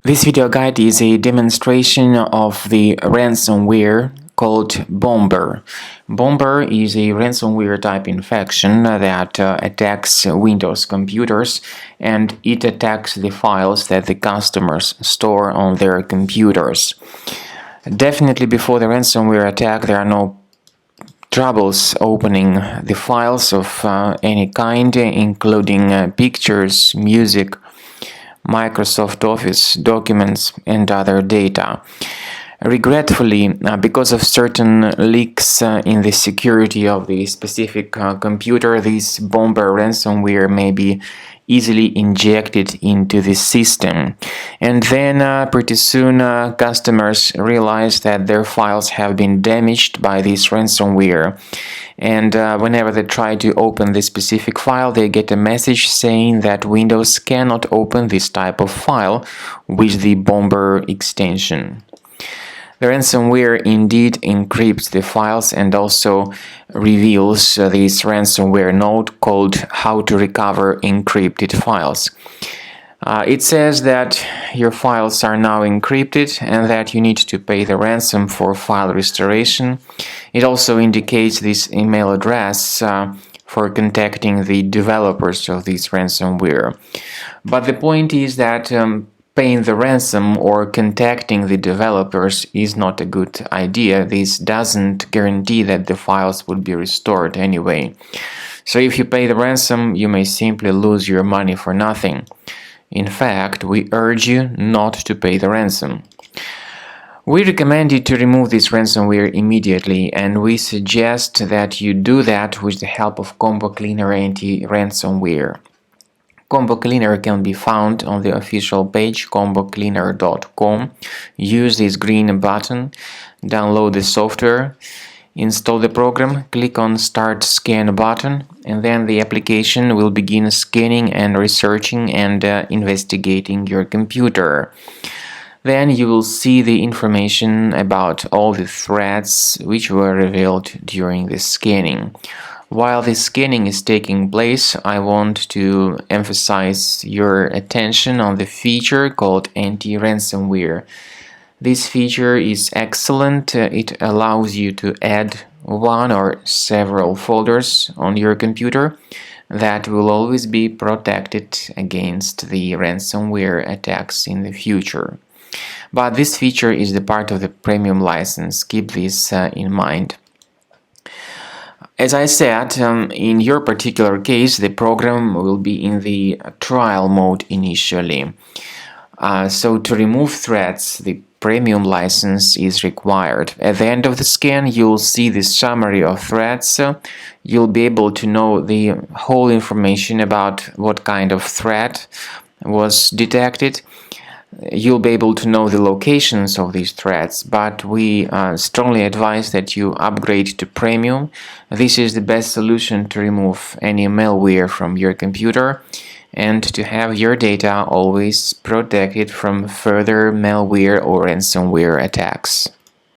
This video guide is a demonstration of the ransomware called Bomber. Bomber is a ransomware type infection that attacks Windows computers, and it attacks the files that the customers store on their computers. Definitely before the ransomware attack, there are no troubles opening the files of any kind, including pictures, music, Microsoft Office, documents, and other data. Regretfully, because of certain leaks in the security of the specific computer, this Bomber ransomware may be easily injected into the system. And then pretty soon customers realize that their files have been damaged by this ransomware. And whenever they try to open this specific file, they get a message saying that Windows cannot open this type of file with the Bomber extension. The ransomware indeed encrypts the files and also reveals this ransomware note called How to Recover Encrypted Files. It says that your files are now encrypted and that you need to pay the ransom for file restoration. It also indicates this email address for contacting the developers of this ransomware. But the point is that paying the ransom or contacting the developers is not a good idea. This doesn't guarantee that the files would be restored anyway. So if you pay the ransom, you may simply lose your money for nothing. In fact, we urge you not to pay the ransom. We recommend you to remove this ransomware immediately, and we suggest that you do that with the help of Combo Cleaner anti-ransomware. Combo Cleaner can be found on the official page combocleaner.com. Use this green button, download the software, install the program, click on Start Scan button, and then the application will begin scanning and researching and investigating your computer. Then you will see the information about all the threats which were revealed during the scanning. While the scanning is taking place, I want to emphasize your attention on the feature called anti-ransomware. This feature is excellent. It allows you to add one or several folders on your computer that will always be protected against the ransomware attacks in the future. But this feature is the part of the premium license. Keep this in mind. As I said, in your particular case, the program will be in the trial mode initially. So to remove threats, the premium license is required. At the end of the scan, you'll see the summary of threats. You'll be able to know the whole information about what kind of threat was detected. You'll be able to know the locations of these threats, but we strongly advise that you upgrade to Premium. This is the best solution to remove any malware from your computer and to have your data always protected from further malware or ransomware attacks.